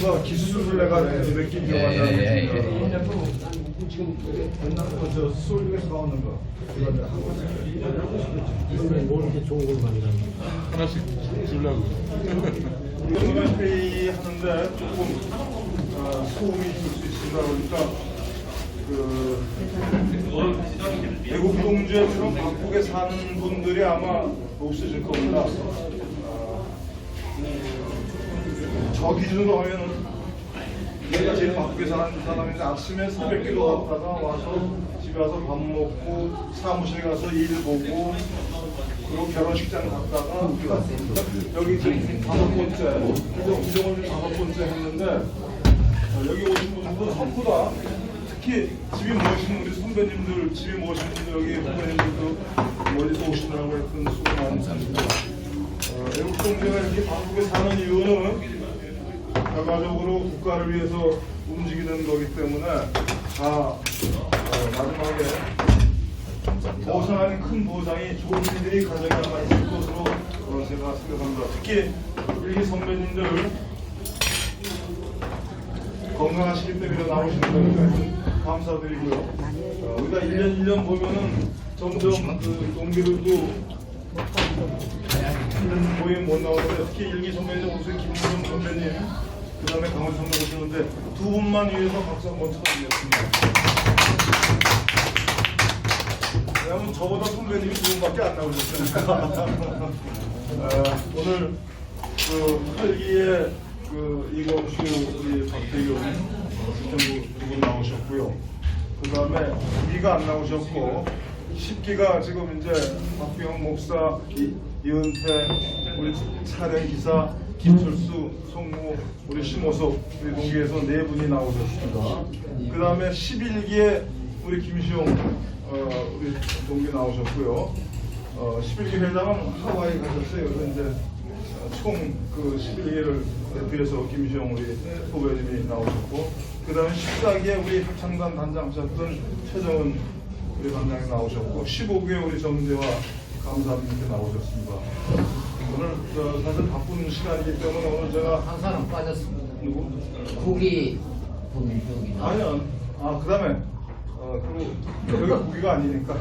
누가 기술을 내가 몇개 기억한다는 지금 옛날 저 소울에서 나오는 거 이거 뭐 이렇게 좋은 걸 만드는 하나씩 주려고. 오늘 회의 하는데 조금 소음이 있을 수 있습니다. 그러니까 그 외국 동지처럼 바쁘게 사는 분들이 아마 없으실 겁니다. 저 기준으로 하면은 내가 제일 바쁘게 사는 사람인데 아침에 새벽기도 갔다가 와서 집에 와서 밥 먹고 사무실 가서 일 보고 그리고 결혼식장 갔다가 여기 지금 5번째 기종을 5번째 했는데 여기 오신 분들도 전부 다 특히 집이 모시는 우리 선배님들 집이 모시는 분들 여기 선배님들도 멀리서 오시느라고 했던 수고 많으십니다. 외국 동지가 이렇게 바쁘게 사는 이유는 결과적으로 국가를 위해서 움직이는 거기 때문에 마지막에 보상하는 큰 보상이 좋은 일들이 가정에 아마 있을 것으로 제가 생각합니다. 특히 일기 선배님들 건강하시기 때문에 나오시는 거니까 감사드리고요. 우리가 1년 보면은 점점 그 동기들도 이런 모임 못 나오는데 특히 일기 선배님 오신 김무성 선배님 그 다음에 강원 선배 오시는데 두 분만 위해서 박수 한번 쳐드리겠습니다. 왜냐면 저보다 선배님이 두 분밖에 안 나오셨으니까 오늘 그 8기의 그 이광수 우리 박태규 시청부 두 분 나오셨고요. 그 다음에 9기가 안 나오셨고 10기가 지금 이제 박병 목사, 이은태, 우리 차량 기사, 김철수, 송무, 우리 심호석, 우리 동기에서 4분이 나오셨습니다. 그 다음에 11기에 우리 김시용, 우리 동기 나오셨고요. 11기 회장은 하와이 가셨어요. 그래서 이제 총 그 11기를 대표해서 김시용 우리 후배님이 나오셨고, 그 다음에 14기에 우리 합창단 단장 하셨던 최정은 우리 단장이 나오셨고, 15기에 우리 정대화 감사님께 나오셨습니다. 오늘 사실 바쁜 시간이기 때문에 오늘 제가 한 사람 빠졌습니다. 누구? 고기 분이 아니요. 그 다음에 여기 고기가 아니니까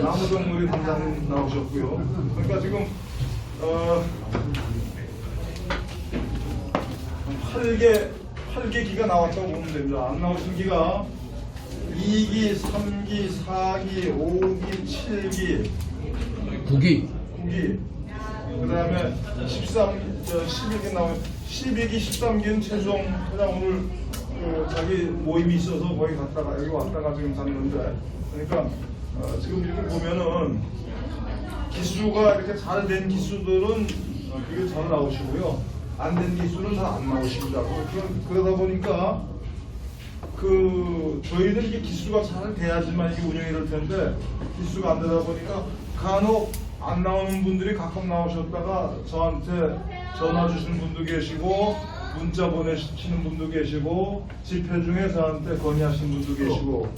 나무정 우리 단장님 나오셨고요. 그러니까 지금 8개 기가 나왔다고 보면 됩니다. 안 나오신 기가 2기, 3기, 4기, 5기, 7기, 9기. 그 다음에 11기 나오면 12기, 13기는 최종 회장 오늘 자기 모임이 있어서 거기 갔다가 여기 왔다가 지금 갔는데 그러니까 지금 이렇게 보면은 기수가 이렇게 잘 된 기수들은 이게 잘 나오시고요. 안 된 기수는 잘 안 나오십니다. 그러다 보니까 저희는 이게 기수가 잘 돼야지만 이게 운영이 될 텐데 기수가 안 되다 보니까 간혹 안 나오는 분들이 가끔 나오셨다가 저한테 전화 주시는 분도 계시고 문자 보내시는 분도 계시고 집회 중에 저한테 건의하시는 분도 계시고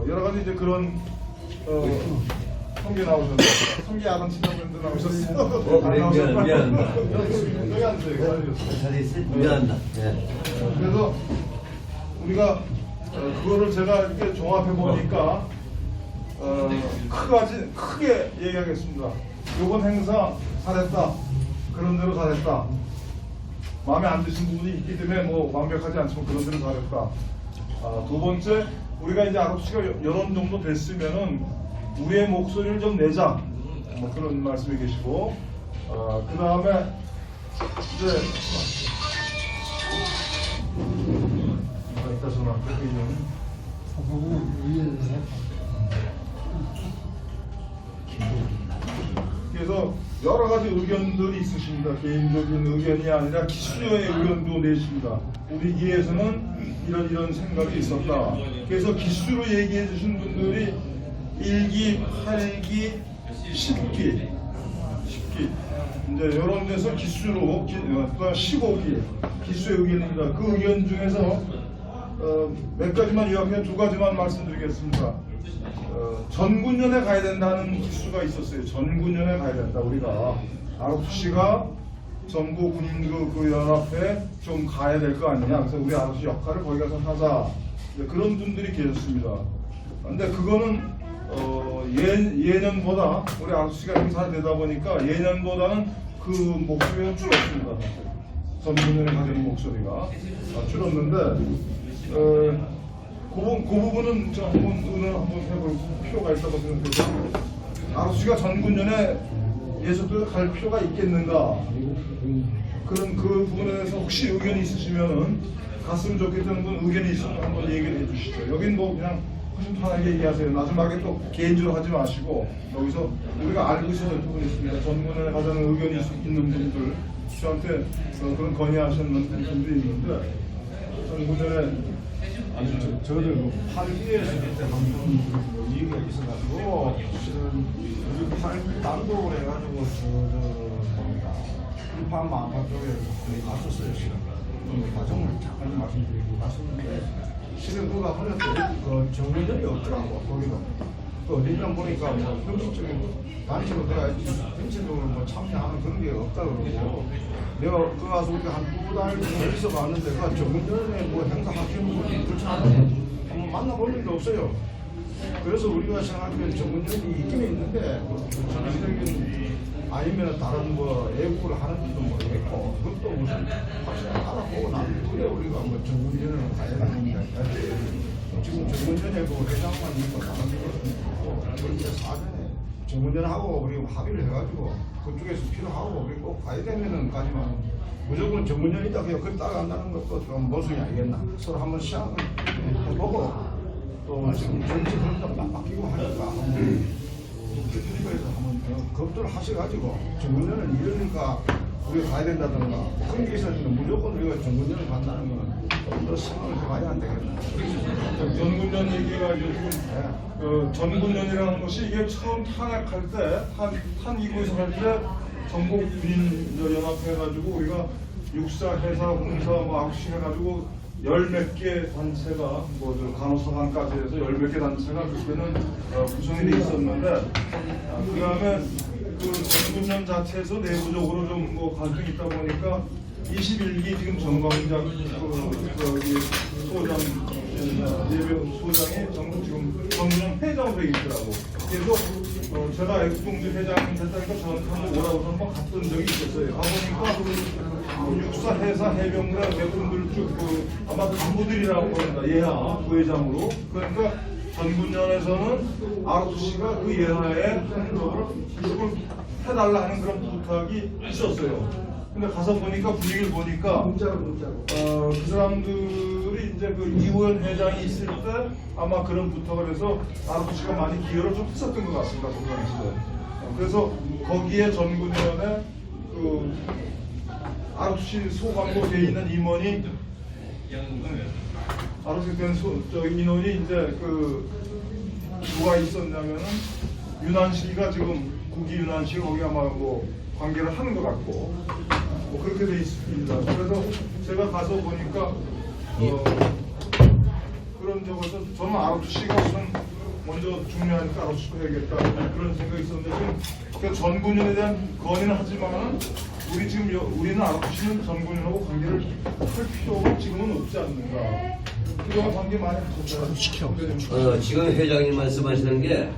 여러 가지 이제 그런 성기 나오셨는데 성기 야간 친구분들 나오셨어요. 안 나오셨다. 미안합니다. 여기 앉으세요. 자리 있을 미안합니다. 네. 그래서 우리가 그거를 제가 이렇게 종합해 보니까 크게 얘기하겠습니다. 이번 행사 잘했다. 그런 대로 잘했다. 마음에 안 드신 부분이 있기 때문에 뭐 완벽하지 않지만 그런 대로 잘했다. 두 번째, 우리가 이제 아홉시가 여론 정도 됐으면은 우리의 목소리를 좀 내자. 뭐 그런 말씀이 계시고, 그 다음에 이제 이따 전화할게요. 그래서 여러 가지 의견들이 있으십니다. 개인적인 의견이 아니라 기수의 의견도 내십니다. 우리 기에서는 이런 생각이 있었다. 그래서 기수로 얘기해 주신 분들이 1기, 8기, 10기 이제 이런 데서 기수로 15기 기수의 의견입니다. 그 의견 중에서 몇 가지만 요약해 두 가지만 말씀드리겠습니다. 전군연에 가야 된다는 기수가 있었어요. 전군연에 가야 된다. 우리가 ROTC가 전국 군인 그 연합회에 좀 가야 될 거 아니냐. 그래서 우리 아저씨 역할을 거기 가서 하자. 이제 그런 분들이 계셨습니다. 근데 그거는 예년보다 우리 아저씨가 행사되다 보니까 예년보다는 그 목소리가 줄었습니다. 전군연이 가지는 목소리가 줄었는데 그 부분은 저 한번 의논 한번 해볼 필요가 있다고 생각해요. 아저씨가 전군연에 예속도 갈 필요가 있겠는가? 그런 그 부분에 대해서 혹시 의견이 있으시면은 갔으면 좋겠다는 분 의견이 있으면 한번 얘기를 해주시죠. 여긴 뭐 그냥 훨씬 편하게 얘기하세요. 마지막에 또 개인적으로 하지 마시고 여기서 우리가 알고 있어야 될 부분이 있습니다. 전군연에 가자는 의견이 있는 분들 저한테 그런 건의하시는 분들이 있는데 전군연에 아니 저들 8기에서 그때 한번 얘기가 있어가지고 실은 요즘 8기 단독을 해가지고 뭡니까 일파 마파 쪽에 갔었어요 실은 그 과정을 잠깐 말씀드리고 갔었는데 실은 그가 하려도 그 정리점이 없더라고 거기도 그 어디냐 보니까 뭐 형식적인 단체로 들어야지 전체적으로 뭐 참여하는 그런 게 없다 그러고 내가 그 가서 우리가 한 2달 정도 있어 봤는데 그 정문전에 뭐 행사하시는 분이 그렇지 않아요. 한번 만나볼 일도 없어요. 그래서 우리가 생각하기엔 정문전이 있긴 있는데 뭐 전체적인 아니면 다른 뭐 애국을 하는지도 모르겠고 그것도 무슨 확실히 알아보고 난 후에 우리가 뭐 정문전을 가야 되는데 지금 정문전에 그 회장만 있고 다른 분은 이제 사전에 정문전하고 우리 합의를 해가지고 그쪽에서 필요하고 우리 꼭 가야 되면은 가지만 무조건 정문전이다 해요. 그걸 따라간다는 것도 좀 모순이 아니겠나. 서로 한번 시합을 해보고 또 지금 정치 그런 거 바뀌고 하니까 한번 대표님께서 한번 검토를 하셔가지고 정문전은 이러니까 우리가 가야 된다든가 그런 게 있어지면 무조건 우리가 정문전을 간다는 거는 좀 더 생각을 해봐야 안 되겠나. 전군연 얘기가 지금 전군연이라는 것이 이게 처음 탄핵할 때, 탄 이구에서 할 때 전국 군인 연합회 해가지고 우리가 육사, 해사, 공사 뭐 악시 해가지고 10몇 개 단체가 뭐 간호사관까지 해서 10몇 개 단체가 그때는 구성이 돼 있었는데 그 다음에 그 전군연 자체에서 내부적으로 좀 뭐 갈등이 있다 보니까 21기 지금 정광장 소장 예배 소장이 전국 지금 전군연 회장으로 돼 있더라고. 그래서 제가 애국동지 회장님 됐다니까 저한테 한번 오라고 한번 갔던 적이 있었어요. 가보니까 육사, 해사, 해병대 대분들 쭉 아마 간부들이라고 합니다. 예하 부회장으로. 그러니까 전군연에서는 ROC가 그 예하에 행정을 해달라는 그런 부탁이 있었어요. 근데 가서 보니까 분위기를 보니까 그 사람들이 이제 그 이우현 회장이 있을 때 아마 그런 부탁을 해서 ROC가 많이 기여를 좀 했었던 것 같습니다. 그 당시에. 그래서 거기에 전군연에 그 ROC 소관로 돼 있는 임원이 ROC 된 인원이 이제 그 누가 있었냐면은 윤한식이가 지금 국기 윤한식이 거기 아마 뭐 관계를 하는 것 같고 뭐 그렇게 돼 있습니다. 그래서 제가 가서 보니까 그런 적에서 저는 ROC가 우선 먼저 중요하니까 ROC가 해야겠다 그런 생각이 있었는데 지금 그 전군연에 대한 건의는 하지만은 우리는 ROC는 전군연하고 관계를 할 필요가 지금은 없지 않는가. 그동안 관계 많이 하셨잖아요. 지금 회장님 말씀하시는 게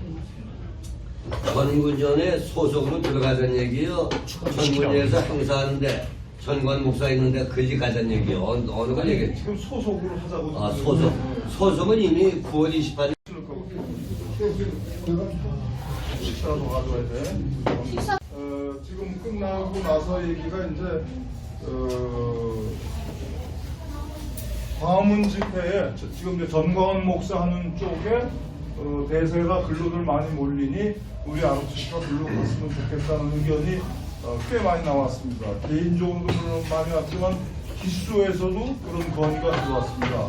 전군연에 소속으로 들어가자는 얘기요. 전군연에서 행사하는데 전관 목사 있는데 그지 가자는 얘기요. 어느 걸 얘기했죠? 지금 소속으로 하자고. 아 소속. 소속은 이미 9월 28일. 식사라도 가져와야 돼. 지금 끝나고 나서 얘기가 이제 광화문 집회에 지금 이제 전광훈 목사 하는 쪽에 대세가 근로들 많이 몰리니 우리 ROC가 글로 갔으면 좋겠다는 의견이 꽤 많이 나왔습니다. 개인적으로도 물론 많이 왔지만 기수에서도 그런 건의가 들어왔습니다.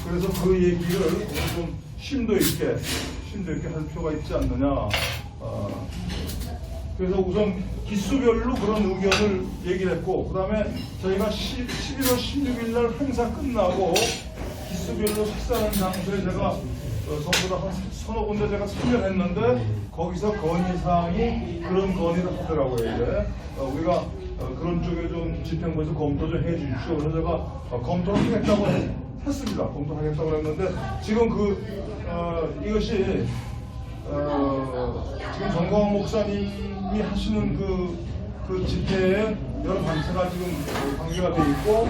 그래서 그 얘기를 좀 심도 있게 할 필요가 있지 않느냐. 그래서 우선 기수별로 그런 의견을 얘기를 했고, 그 다음에 저희가 11월 16일 날 행사 끝나고 기수별로 식사하는 장소에 제가 전부 다 한 서너 군데 제가 참여했는데 거기서 건의사항이 그런 건의를 하더라고요. 이제 우리가 그런 쪽에 좀 집행부에서 검토 좀 해주십시오. 그래서 제가 검토를 하겠다고 했습니다. 검토하겠다고 했는데 지금 이것이 지금 정광 목사님이 하시는 그 집회에 여러 단체가 지금 관계가 돼 있고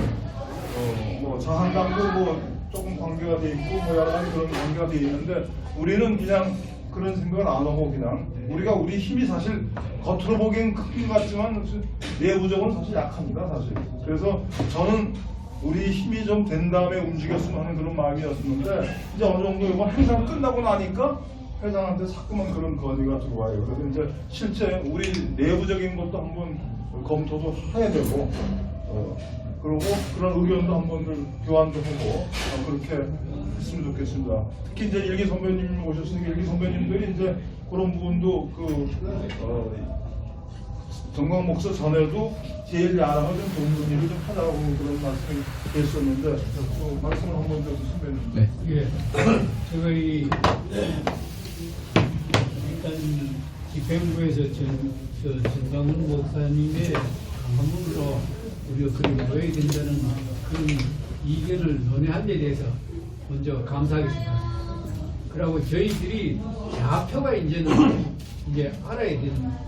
뭐 자한당도 뭐 조금 관계가 돼 있고 뭐 여러 가지 그런 관계가 돼 있는데 우리는 그냥 그런 생각을 안 하고 그냥 우리 힘이 사실 겉으로 보기엔 큰 것 같지만 내부적으로는 사실 약합니다 사실. 그래서 저는 우리 힘이 좀 된 다음에 움직였으면 하는 그런 마음이었는데 이제 어느 정도 이번 행사가 끝나고 나니까 회장한테 자꾸만 그런 건의가 들어와요. 그래서 이제 실제 우리 내부적인 것도 한번 검토도 해야 되고 그리고 그런 의견도 한번 교환도 하고 그렇게 했으면 좋겠습니다. 특히 이제 일기 선배님 오셨으니까 일기 선배님들이 이제 그런 부분도 정광 목사 전에도 제일 야당을 좀 돕는 일을 좀 하자고 그런 말씀이 드렸었는데 말씀을 한번 좀 선배님. 네. 예. 제가 일단 집행부에서 정광훈 목사님의 강문으로 우리가 그렇게 모여야 된다는 그런 이견을 논의한 데 대해서 먼저 감사하겠습니다. 그리고 저희들이 좌표가 이제 알아야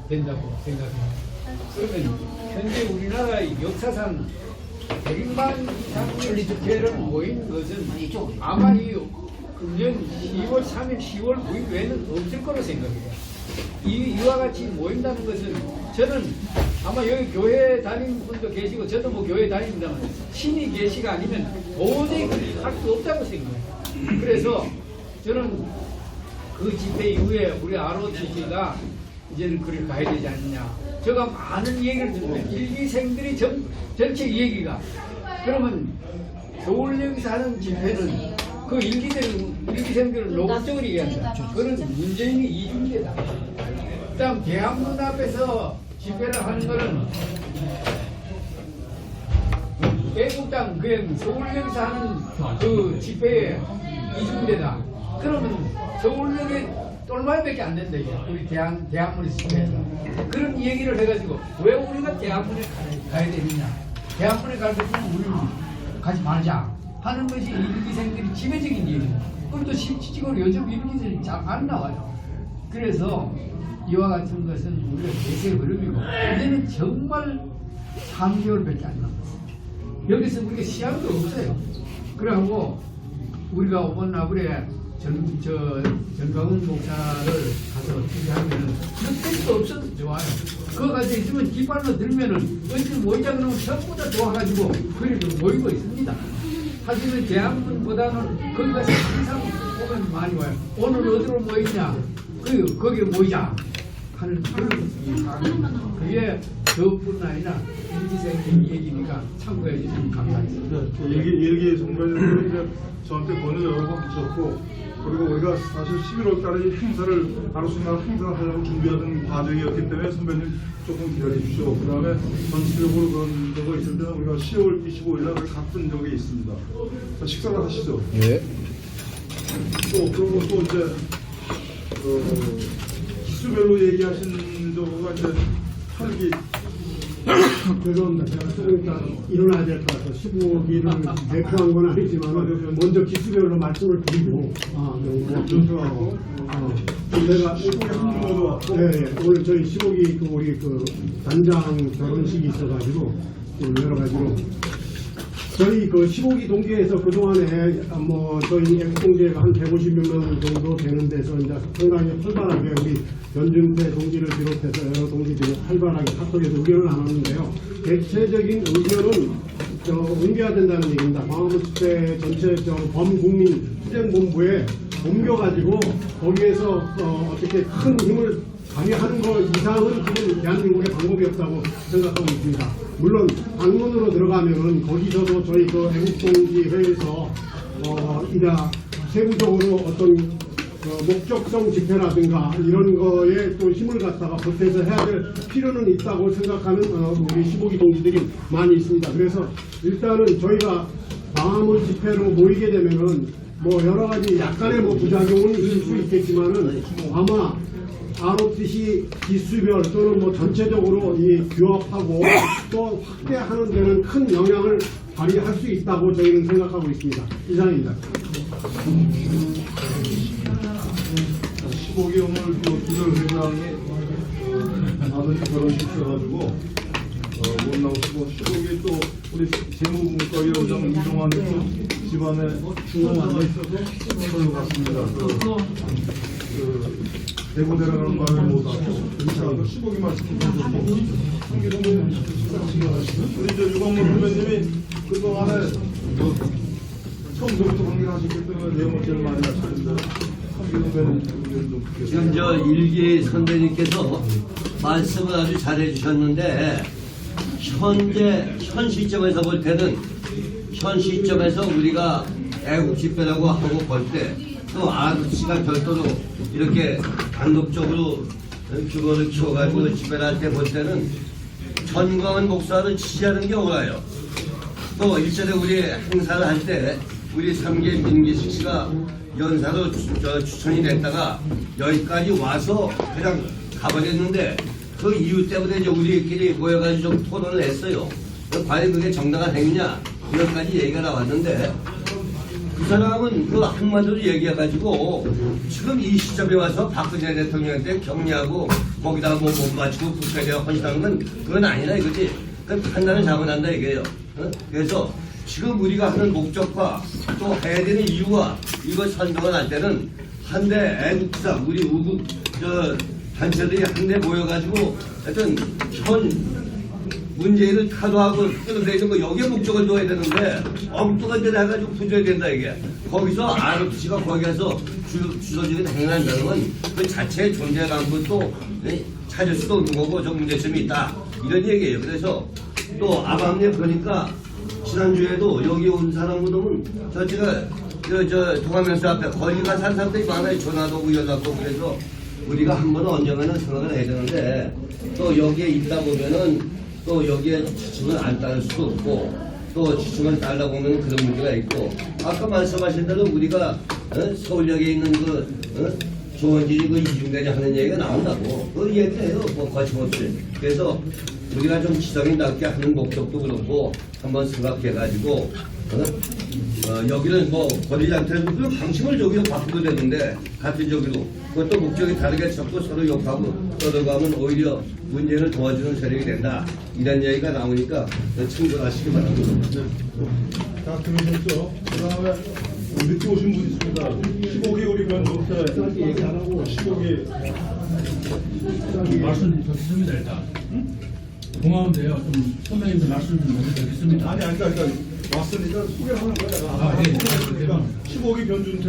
된다고 생각합니다. 그러면 현재 우리나라의 역사상 100만 이상 집회를 모인 것은 아마 이 금년 2월 3일, 10월 9일 외에는 없을 거로 생각해요. 이와 같이 모인다는 것은 저는 아마 여기 교회 다니는 분도 계시고 저도 뭐 교회 다닙니다만 신이 계시가 아니면 도저히 할 수 없다고 생각해요. 그래서 저는 그 집회 이후에 우리 ROTC가 이제는 그를 가야 되지 않느냐. 제가 많은 얘기를 듣는데 일기생들이 전체 얘기가 그러면 서울역에서 하는 집회는 그 일기생들을 노골적으로 얘기한다. 그런 문재인이 이중대다. 그다음 대학문 앞에서 집회를 하는 거는 애국당 그냥 서울역에서 하는 그 집회에 이중대다. 그러면 서울역에 똘마이밖에 안 된다. 이게. 우리 대학문에서 집회에서 그런 얘기를 해가지고 왜 우리가 대학문에 가야 되느냐. 대학문에 갈 때는 우리는 가지 말자 하는 것이 일기생들이 지배적인 얘기입니다. 그리고 실질적으로 요즘 일기들이 잘 안 나와요. 그래서 이와 같은 것은 우리가 대세의 흐름이고 이제는 정말 3개월밖에 안 남았어요. 여기서 우리가 시간도 없어요. 그래갖고 우리가 오번 나불에 전광훈 목사를 가서 투표하면은 그때도 없어도 좋아요. 그거 가서 있으면 뒷발로 들면은 어디 모이자 그러면 전부 다 좋아가지고 그래도 모이고 있습니다. 하지만 대학문보다는 거기 가서 항상 보면 많이 와요. 오늘 어디로 모이냐? 거기에 모이자 하는 그런 그게 저뿐 아니라 일기생의 얘기니까 참고해 주시면 감사하겠습니다. 일기 선배님들이 이제 저한테 번호 여러 번 주셨고 그리고 우리가 사실 11월 달에 이 행사를 아로스나 행사를 하려고 준비하던 과정이었기 때문에 선배님 조금 기다리십시오. 그 다음에 전체적으로 그런 적이 있을 때는 우리가 10월 25일 날 같은 적이 있습니다. 자, 식사를 하시죠. 예. 그리고 또 이제 기수별로 얘기하신 저거가 이제 혈기 죄송합니다. 제가 조금 이따 일어나야 될 것 같아서 15기를 대표한 건 아니지만 먼저 기수별로 말씀을 드리고 조수하고 내가 네. 오늘 저희 15기 우리 단장 결혼식이 있어가지고 여러 가지로 저희 15기 동계에서 그동안에 저희 애국동지회가 한 150여 명 정도 되는 데서 이제 상당히 활발하게 우리 연준태 동지를 비롯해서 여러 동지들이 활발하게 카톡에서 의견을 나눴는데요. 대체적인 의견은 옮겨야 된다는 얘기입니다. 광화문 집회 전체 범국민 투쟁본부에 옮겨가지고 거기에서 어떻게 큰 힘을 발휘하는 것 이상은 지금 대한민국의 방법이 없다고 생각하고 있습니다. 물론 방문으로 들어가면은 거기서도 저희 애국동지회에서 이다 세부적으로 어떤 목적성 집회라든가 이런 거에 또 힘을 갖다가 보태서 해야 될 필요는 있다고 생각하는 우리 15기 동지들이 많이 있습니다. 그래서 일단은 저희가 광화문 집회로 모이게 되면은 뭐 여러 가지 약간의 뭐 부작용은 있을 수 있겠지만은 아마 ROTC 기수별 또는 뭐 전체적으로 이 규합하고 또 확대하는 데는 큰 영향을 발휘할 수 있다고 저희는 생각하고 있습니다. 이상입니다. 15기 오늘 그 주별 회장이 아버지 결혼식 있어가지고 못 나오시고 15기 또 우리 재무분과위원장 이종환이 또 집안에 충원가 있어서 서울로 갔습니다. 그 대구 내려가는 말을 못 하고 15기 말씀 드리고 우리 저 유광문 선배님이 그동안에 처음부터 관계하셨기 때문에 내용을 제일 많이 하시는데 지금 저 일기 선배님께서 말씀을 아주 잘해 주셨는데 현 시점에서 볼 때는 현 시점에서 우리가 애국 집회라고 하고 볼 때 또 ROTC가 별도로 이렇게 단독적으로 규모를 키워가지고 집회를 할 때 볼 때는 전광훈 목사를 지지하는 게 옳아요. 또 일전에 우리 행사를 할 때 우리 3개 민기식 씨가 연사로 추천이 됐다가 여기까지 와서 그냥 가버렸는데 그 이유 때문에 이제 우리끼리 모여가지고 좀 토론을 했어요. 과연 그게 정당한 행위냐 이것까지 얘기가 나왔는데 그 사람은 그 한마디로 얘기해가지고 지금 이 시점에 와서 박근혜 대통령한테 격려하고 거기다 뭐 못 맞추고 국회에 헌신하는 건 그건 아니라 이거지. 그건 판단을 잘못한다 이게요. 그래서 지금 우리가 하는 목적과 또 해야 되는 이유와 이거 선정을 할 때는 한데 애국사 우리 우국 단체들이 한데 모여가지고 하여튼 현 문재인을 타도하고 끌어내는 거 여기에 목적을 둬야 되는데 엉뚱한 데를 해가지고 부져야 된다 이게. 거기서 ROTC가 거기 가서 주소지게 행한다는 건 그 자체의 존재감을 또 찾을 수도 없는 거고 좀 문제점이 있다 이런 얘기예요. 그래서 또 아밤에 보니까 지난주에도 여기 온 사람보다 제가 동아면서 앞에 거기 가 산 사람들이 많아요. 전화도 오고 연락도 오고 그래서 우리가 한 번은 언젠가는 생각을 해야 되는데 또 여기에 있다 보면은 또 여기에 지층을 안 따를 수도 없고 또 지층을 따르다 보면 그런 문제가 있고 아까 말씀하신 대로 우리가 서울역에 있는 조원진이 그 이중대지 하는 얘기가 나온다고 그 얘기를 해요. 뭐 거침없이. 그래서 우리가 좀 지성이 낮게 하는 목적도 그렇고 한번 생각해가지고 여기는 뭐 버리지 않더라도 그 방식을 저기로 바꾸도 되는데 같은 저기로 그것도 목적이 다르게 자꾸 서로 욕하고 떠들어가면 오히려 문제를 도와주는 세력이 된다 이런 얘기가 나오니까 참고하시기 바랍니다. 다 들으셨죠? 그 다음에 늦게 오신 분 있습니다. 15기 우리 변호사 얘기 안 하고 15기 말씀 듣겠습니다 일단. 고마운데요. 좀 선배님들 말씀 좀 먼저 듣겠습니다. 아니 그러니까 왔으니까 소개를 하는 거야. 예. 그러니까 15기 변준태,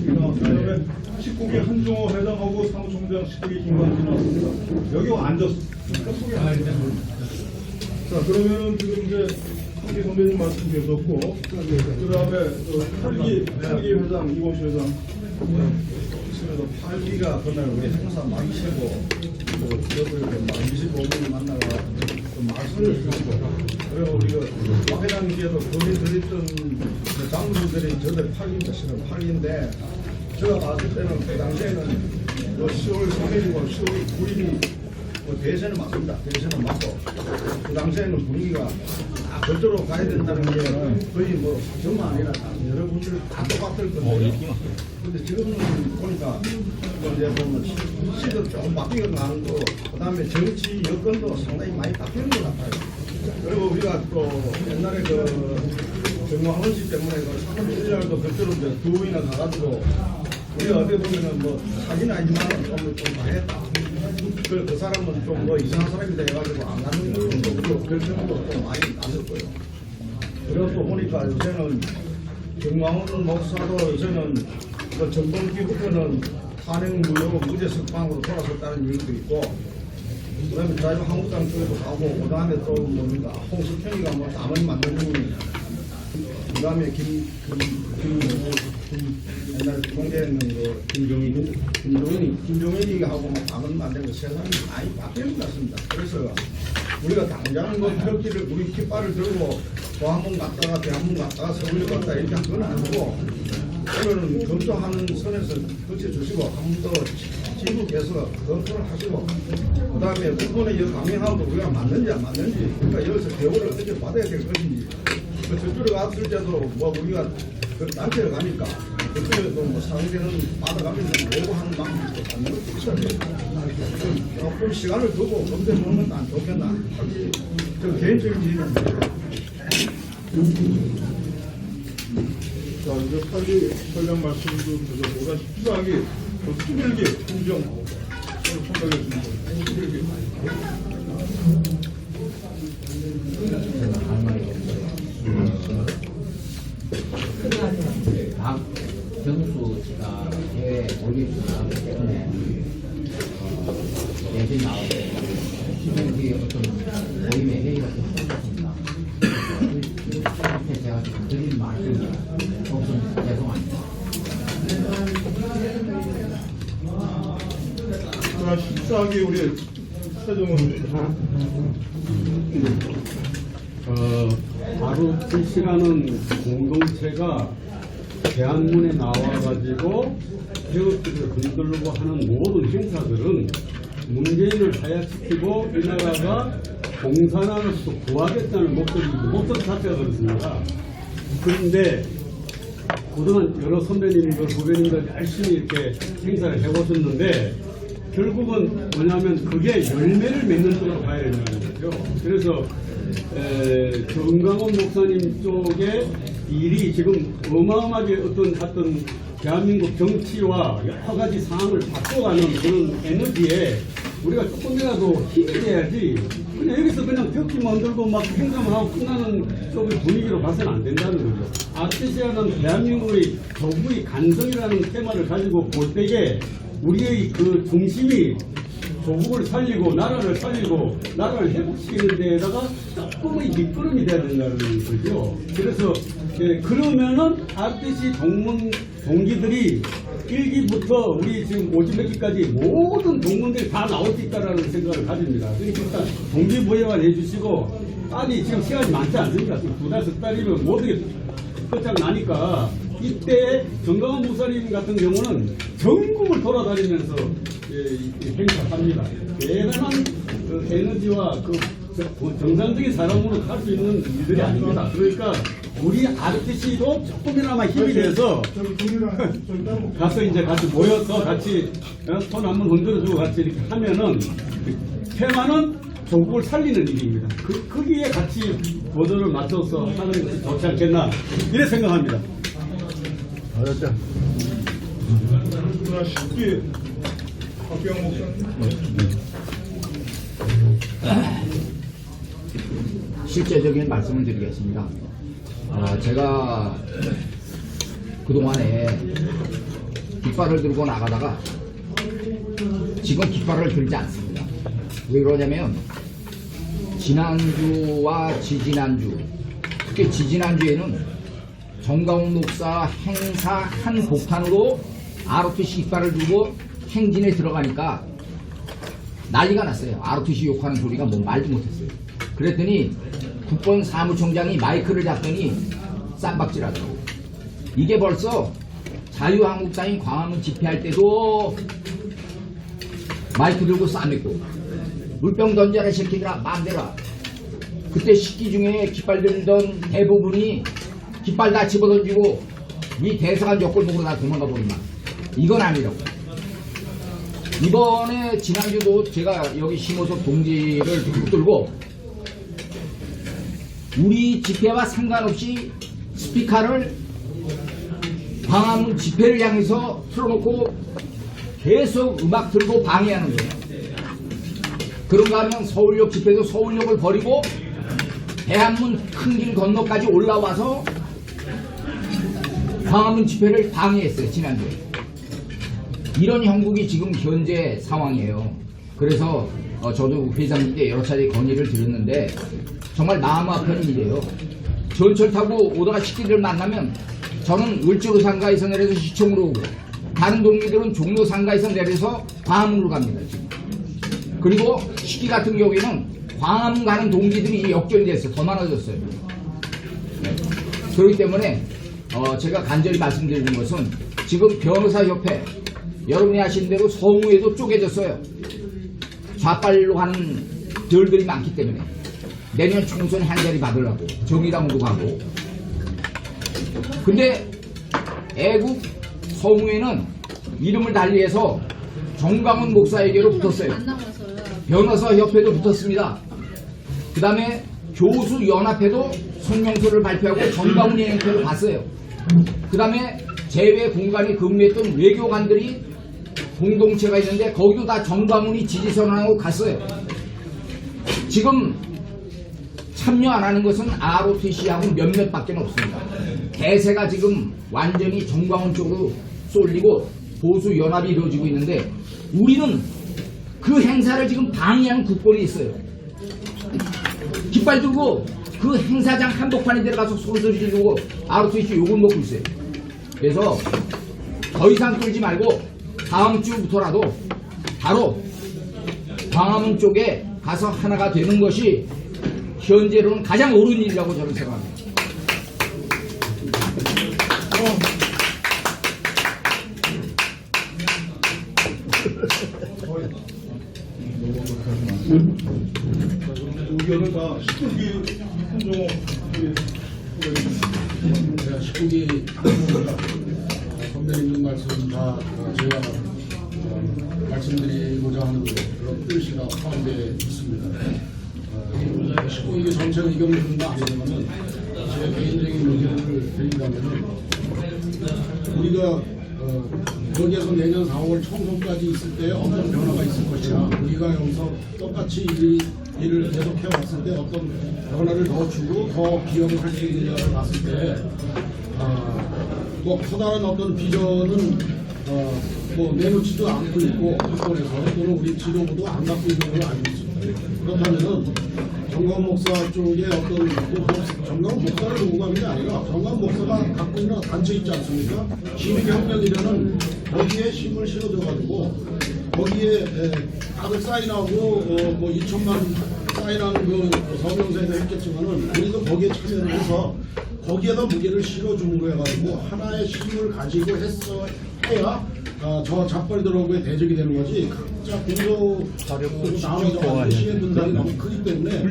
그다음에 19기 한종호 회장하고 사무총장 19기 김관진 나왔습니다. 여기 앉았어. 그러니까 소개하는 거야. 자 그러면은 지금 이제 한기 선배님 말씀 계셨고, 그다음에 8기 회장 이범수 회장. 8기가 그날 우리 행사 마치고 또 저도 마치고 오늘 만나가 말씀을 드리고 그리고 우리가 박 회장님께도 거기 드렸던 장로들이 저들 8기입니다. 실은 8기인데 제가 봤을 때는 그 당시에는 10월 3일이고 10월 9일이 대선은 맞습니다. 대선은 맞고 그 당시에는 분위기가 그쪽으로 가야 된다는 게 거의 뭐 저만 아니라 여러분들 다 똑같을 건데 근데 지금은 보니까 이제 보면 시도 조금 바뀌어 가는 거 그다음에 정치 여건도 상당히 많이 바뀌는 것 같아요. 그리고 우리가 또 옛날에 정광훈 씨 때문에 사건 일날도 그쪽으로 이제 두 번이나 가가지고 우리가 어떻게 보면은 뭐 사기는 아니지만 좀 당했다. 그 사람은 좀 뭐 이상한 사람이 돼가지고 안 가는 것도 그렇고 결정도 좀 많이 났을 거예요. 그래서 또 보니까 요새는 정광훈 목사도 요새는 그 정권기부터는 탄핵 무효 무죄 석방으로 돌아섰다는 얘기도 있고 그다음에 자유한국당 쪽에도 가고 그다음에 또 뭡니까 홍석현이가 뭐 담을 만드는 그다음에 옛날에 공개했는 그 김종인이 하고 뭐 담을 만든 거 세상이 많이 바뀌는 것 같습니다. 그래서 우리가 당장 뭐 벽지를 우리 깃발을 들고 또 한 번 갔다가 대 한 번 갔다가 서울로 갔다 이렇게 한 건 아니고 오늘은 검토하는 선에서 거쳐주시고 한 번 더 지국에서 검토를 하시고 그 다음에 부분의 이 강행하고 우리가 맞는지 안 맞는지 그러니까 여기서 대우를 어떻게 받아야 될 것인지 저쪽에 갔을 때도 뭐 우리가 그 단체를 가니까 그쪽에도 뭐 상대는 받아가면서 요구하는 방법도 받는 것도 있어야 돼요. 조금 시간을 두고 검토해 보는 건 안 좋겠나. 저 개인적인 지인인데. 자, 이제 빨리 설명 말씀도 드려보다 필요하게 더 힘들게 긍정 생각했습니다. 힘들게. 박경수 씨가 대회 올림픽 때문에 내신 나오고 시민들이 어떤 모임의 회의가 있었습니다. 앞에 제가 좀 드린 말씀이 없으면 죄송합니다. 자, 14기 우리 최종은 아르티시라는 공동체가 대한문에 나와가지고 태극기를 흔들고 하는 모든 행사들은 문재인을 하야시키고 이 나라가 공산화로부터 구하겠다는 목적 자체가 그렇습니다. 그런데 그동안 여러 선배님들, 후배님들 열심히 이렇게 행사를 해보셨는데 결국은 뭐냐면 그게 열매를 맺는 쪽으로 가야 된다는 거죠. 그래서 정강원 목사님 쪽에 일이 지금 어마어마하게 어떤 대한민국 정치와 여러 가지 상황을 바꿔가는 그런 에너지에 우리가 조금이라도 힘이 돼야지 그냥 여기서 그냥 벽지 만들고 막 행사만 하고 끝나는 쪽의 분위기로 봐서는 안 된다는 거죠. 아르티시아는 대한민국의 조국의 간성이라는 테마를 가지고 볼 때에 우리의 그 중심이 조국을 살리고 나라를 살리고 나라를 회복시키는 데에다가 조금의 밑거름이 돼야 된다는 거죠. 그래서 그러면은 RTC 동기들이 1기부터 우리 지금 50몇 기까지 모든 동문들이 다 나올 수 있다는 생각을 가집니다. 그러니까 일단 동기부여만 해주시고 빨리 지금 시간이 많지 않습니다. 지금 2달, 3달이면 모든 게 끝장나니까 이때 정강원 목사님 같은 경우는 전국을 돌아다니면서 행사합니다. 대단한 그 에너지와 그 정상적인 사람으로 갈 수 있는 일들이 아닙니다. 그러니까 우리 RTC도 조금이나마 힘이 돼서 가서 이제 같이 모여서 같이 손 한번 흔들어주고 같이 이렇게 하면은 테마는 조국을 살리는 일입니다. 거기에 같이 보조를 맞춰서 하는 것이 좋지 않겠나 이래 생각합니다. 알았죠. 자, 10기 박병 목사님. 실제적인 말씀을 드리겠습니다. 제가 그동안에 깃발을 들고 나가다가 지금 깃발을 들지 않습니다. 왜 그러냐면 지난주와 지지난주, 특히 지지난주에는 정강원 목사 행사 한 복판으로 ROTC 깃발을 들고 행진에 들어가니까 난리가 났어요. ROTC 욕하는 소리가 뭐 말도 못했어요. 그랬더니 국번 사무총장이 마이크를 잡더니 쌈박질하더라고. 이게 벌써 자유한국당이 광화문 집회할 때도 마이크 들고 싸맸고 물병 던져라 새끼들아 마음대로. 그때 식기 중에 깃발 들던 대부분이 깃발 다 집어던지고 이 대사관 옆골목으로 다 도망가 버리면 이건 아니라고. 이번에 지난주도 제가 여기 심호석 동지를 붙들고 우리 집회와 상관없이 스피커를 광화문 집회를 향해서 틀어놓고 계속 음악 들고 방해하는 거예요. 그런가 하면 서울역 집회도 서울역을 버리고 대한문 큰 길 건너까지 올라와서 광화문 집회를 방해했어요. 지난주에. 이런 형국이 지금 현재 상황이에요. 그래서 저도 회장님께 여러 차례 건의를 드렸는데 정말 마음 아픈 일이에요. 전철 타고 오다가 식기들 만나면 저는 을지로 상가에서 내려서 시청으로 오고 다른 동기들은 종로 상가에서 내려서 광화문으로 갑니다. 지금. 그리고 식기 같은 경우에는 광화문 가는 동기들이 역전됐어요. 더 많아졌어요. 네. 그렇기 때문에 제가 간절히 말씀드리는 것은 지금 변호사협회 여러분이 아시는 대로 성우에도 쪼개졌어요. 좌빨로 하는 들들이 많기 때문에 내년 총선 한 자리 받으려고 정의당도 가고. 근데 애국 성우회는 이름을 달리해서 정광훈 목사에게로 붙었어요. 변호사협회도 붙었습니다. 그 다음에 교수연합회도 성명서를 발표하고 정광훈 연합회로 갔어요. 그 다음에 재외 공간에 근무했던 외교관들이 공동체가 있는데 거기도 다 정광훈이 지지선언하고 갔어요. 지금 참여 안 하는 것은 ROTC하고 몇몇밖에 없습니다. 대세가 지금 완전히 정광훈 쪽으로 쏠리고 보수 연합이 이루어지고 있는데 우리는 그 행사를 지금 방해하는 국본이 있어요. 깃발 들고 그 행사장 한복판에 들어가서 소리 지르고 ROTC 욕을 먹고 있어요. 그래서 더 이상 끌지 말고 다음 주부터라도 바로 광화문 쪽에 가서 하나가 되는 것이 현재로는 가장 옳은 일이라고 저는 생각합니다. 의견을 다 19기 홍종호 제가 19기 선배님 말씀 다 제가 말씀드리고자 하는 그런 뜻이가 포함되어 있습니다. 19기 전체 의견을 듣는 거 아니지만은 제 개인적인 의견을 드린다면은 우리가 거기에서 내년 4월 총선까지 있을 때 어떤 변화가 있을 것이냐, 우리가 여기서 똑같이 일을 계속해 왔을 때 어떤 변화를 더 주고 더 기여를 할 수 있느냐를 봤을 때 뭐 커다란 어떤 비전은 뭐 내놓지도 않고 있고 국권에서 또는 우리 지도부도 안 갖고 있는 걸로 알고 있습니다. 그렇다면은 정광훈 목사 쪽에 어떤 정광훈 목사를 요구하는 게 아니라 정광훈 목사가 갖고 있는 단체 있지 않습니까? 시민혁명이라는 거기에 힘을 실어줘가지고 거기에 다들 사인하고 뭐 2천만 사인하는 그 서명서에도 했겠지만은 우리도 거기에 참여를 해서 거기에다 무게를 실어줌으로 해가지고 하나의 힘을 가지고 해야 저 잡벌들하고의 대적이 되는 거지. 각자 공조 나눠서 시행분담이 너무 크기 때문에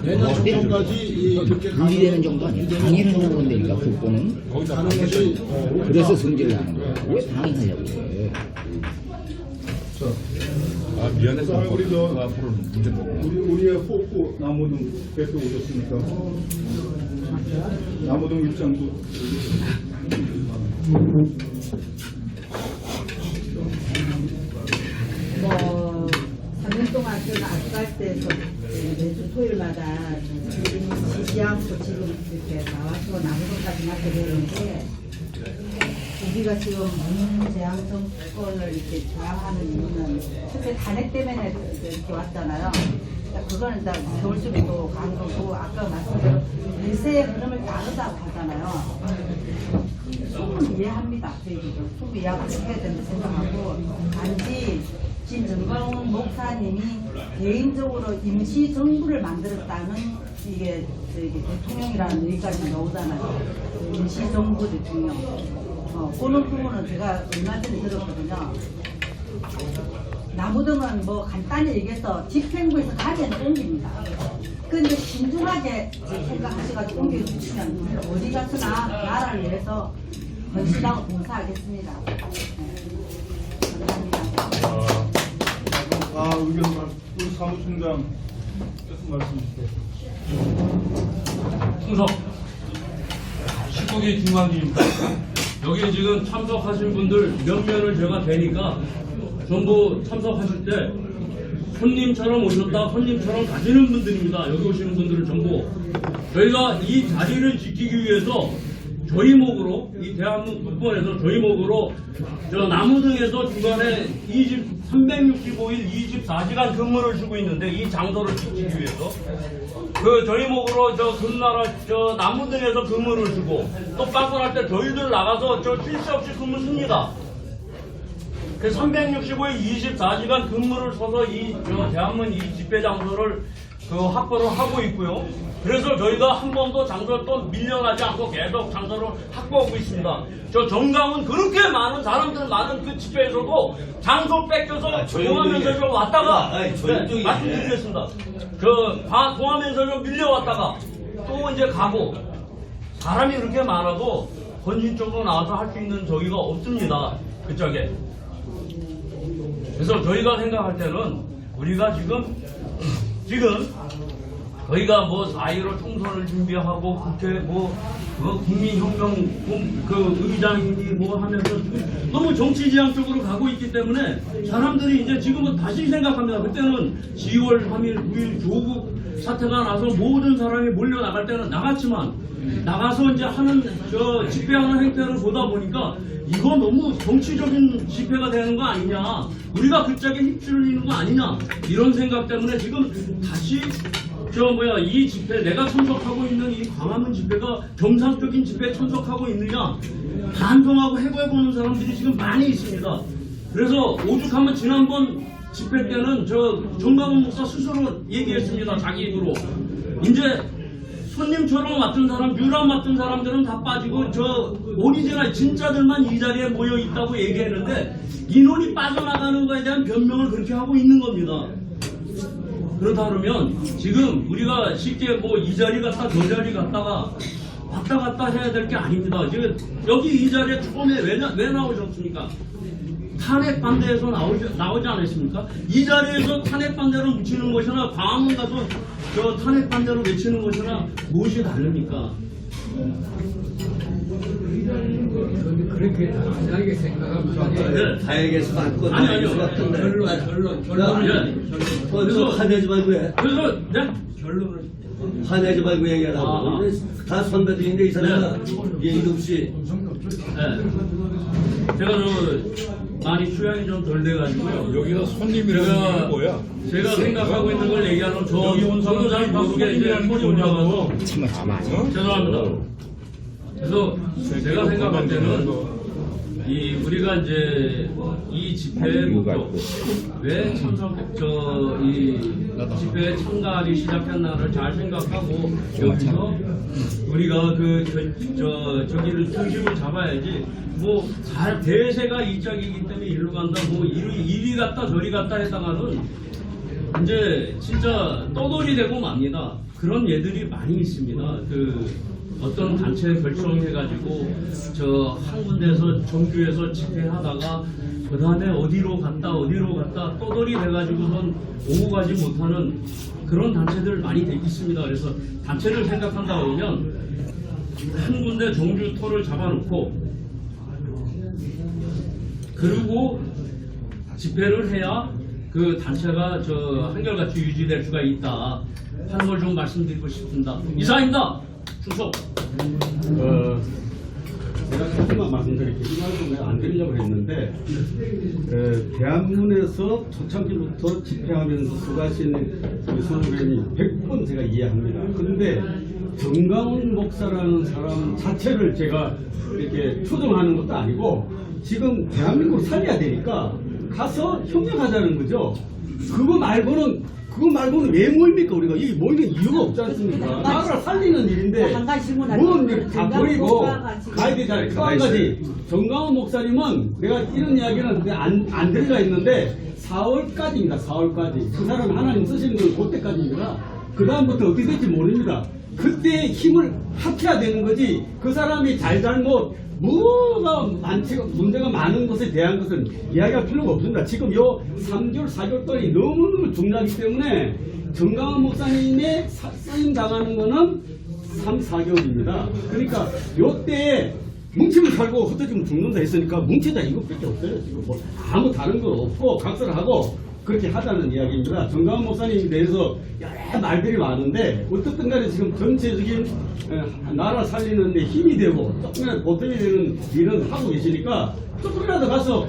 내년 총선까지 이렇게 분리되는 정도 아니에요. 방해를 하는 건데니까 국보는. 가는 것이 그래서 승질을 하는 거예요. 왜 방해하려고 그래. 미안해서 우리 앞으로는 문제 먹고. 우리의 호구 남호동 대표 오셨으니까 남호동 입장도 3년 동안 저는 아스팔트에서 매주 토요일마다 쉬지 않고 지금 이렇게 나와서 남호동까지 맡게 되는데 우리가 지금 문재양 정권을 이렇게 저항하는 이유는 첫째 탄핵 때문에 이렇게 왔잖아요. 그거는 다 겨울수비도 간 거고 아까 말씀대로 일세의 흐름을 따르다고 하잖아요. 충분히 이해합니다. 저희들도 충분히 이해하고 해야 된다고 생각하고 단지 지금 정광훈 목사님이 개인적으로 임시 정부를 만들었다는 이게 대통령이라는 얘기까지 나오잖아요. 임시 정부 대통령. 그런 부분은 제가 얼마 전에 들었거든요. 남호동은 뭐 간단히 얘기해서 집행부에서 가면 옮깁니다. 근데 신중하게 생각하셔가지고 옮겨주시면 어디 가서나 나라를 위해서 헌신하고 봉사하겠습니다. 감사합니다. 의견 우리 사무총장 말씀 주세요. 충성 19기 김광진입니다. 여기 지금 참석하신 분들 몇 면을 제가 뵈니까 전부 참석하실 때 손님처럼 오셨다 손님처럼 가시는 분들입니다. 여기 오시는 분들은 전부 저희가 이 자리를 지키기 위해서 저희 목으로 이 대한민국 국본에서 저희 목으로 저 남호동에서 주간에 365일 24시간 근무를 주고 있는데 이 장소를 지키기 위해서 그 저희 목으로 저 금나라 저 남호동에서 근무를 주고 또 빵꾸날 때 저희들 나가서 저 쉴 새 없이 근무 씁니다. 그 365일 24시간 근무를 서서 이 대한민국 이 집회 장소를 그 확보를 하고 있고요. 그래서 저희가 한 번도 장소를 또 밀려나지 않고 계속 장소를 확보하고 있습니다. 저 정강은 그렇게 많은 사람들 많은 그 집회에서도 장소 뺏겨서 동하면서 좀 왔다가 말씀드리겠습니다. 동하면서 좀 밀려왔다가 또 이제 가고 사람이 그렇게 많아도 헌신적으로 나와서 할 수 있는 저기가 없습니다. 그쪽에. 그래서 저희가 생각할 때는 우리가 지금 저희가 뭐 4.15 총선을 준비하고 국회 국민혁명 의장님이 뭐 하면서 너무 정치지향적으로 가고 있기 때문에 사람들이 이제 지금은 다시 생각합니다. 그때는 10월 3일, 9일 조국 사태가 나서 모든 사람이 몰려 나갈 때는 나갔지만 나가서 이제 집회하는 행태를 보다 보니까 이거 너무 정치적인 집회가 되는 거 아니냐, 우리가 그쪽에 휩쓸리는 거 아니냐, 이런 생각 때문에 지금 다시 이 집회, 내가 참석하고 있는 이 광화문 집회가 정상적인 집회에 참석하고 있느냐 반성하고 해보는 사람들이 지금 많이 있습니다. 그래서 오죽하면 지난번 집회 때는 정강훈 목사 스스로 얘기했습니다. 자기 입으로 이제 손님처럼 왔던 사람, 유람 왔던 사람들은 다 빠지고 오리지널 진짜들만 이 자리에 모여 있다고 얘기했는데 인원이 빠져나가는 거에 대한 변명을 그렇게 하고 있는 겁니다. 그렇다 그러면 지금 우리가 쉽게 이 자리 갔다 저 자리 갔다가 왔다 갔다 해야 될 게 아닙니다. 지금 여기 이 자리에 처음에 왜 나오셨습니까? 탄핵 반대에서 나오지 않았습니까? 이 자리에서 탄핵 반대로 묻히는 것이나 광화문 가서 탄핵 반대로 외치는 것이나 무엇이 다릅니까? 그렇게 다양하게 생각하면 다양해서 맞고 아니요. 그래서 화내지 말고 해. 그래서 결론을 화내지 말고 얘기하라고. 다 선배들인데 이 사람은 얘기도 없이. 제가 많이 수양이 좀 덜 돼가지고요. 여기서 손님이라는 게 뭐야? 제가 생각하고 있는 걸 얘기하는 저도 잘 모르게 이제 손이 올라가서 죄송합니다. 그래서 제가 생각할 때는 우리가 이제 이 집회의 목표, 왜 이 집회에 참가하기 시작했나를 잘 생각하고 여기서 우리가 저기를 중심을 잡아야지. 대세가 이짝이기 때문에 일로 간다, 이리 갔다 저리 갔다 했다가는 이제 진짜 떠돌이 되고 맙니다. 그런 예들이 많이 있습니다. 어떤 단체 결성해가지고 한 군데에서 정규에서 집회하다가 그 다음에 어디로 갔다 떠돌이 돼가지고선 오고 가지 못하는 그런 단체들 많이 있습니다. 그래서 단체를 생각한다 보면 한 군데 정규토를 잡아놓고 그리고 집회를 해야 그 단체가 한결같이 유지될 수가 있다 하는 걸 좀 말씀드리고 싶습니다. 이상입니다. 충성. 제가 조금만 말씀드릴게요. 이 말씀 내가 안 드리려고 했는데, 대한문에서 초창기부터 집회하면서 수고하신 우리 선후배님 100번 제가 이해합니다. 그런데 정강훈 목사라는 사람 자체를 제가 이렇게 추종하는 것도 아니고, 지금 대한민국을 살려야 되니까 가서 협력하자는 거죠. 그거 말고는 왜 모입니까? 우리가 이 모이는 이유가 없지 않습니까? 나라를 살리는 일인데 다 버리고 가야 되잖아요. 또 한 가지, 정강훈 목사님은 내가 이런 이야기는 안 들으려 했는데 4월까지입니다. 4월까지. 그 사람 하나님 쓰시는 건 그때까지입니다. 그 다음부터 어떻게 될지 모릅니다. 그때 힘을 합해야 되는 거지. 그 사람이 잘못 뭐가 문제가 많은 것에 대한 것은 이야기할 필요가 없습니다. 지금 요 3개월, 4개월 동안이 너무너무 중요하기 때문에 정강훈 목사님의 쓰임 당하는 거는 3, 4개월입니다. 그러니까 요때 뭉치면 살고 흩어지면 죽는다 했으니까 뭉치자 이것밖에 없어요. 지금 아무 다른 거 없고 각설하고 그렇게 하자는 이야기입니다. 정강훈 목사님에 대해서 여러 말들이 많은데 어떻든 간에 지금 전체적인 나라 살리는 데 힘이 되고 조금이라도 보탬이 되는 일은 하고 계시니까 조금이라도 가서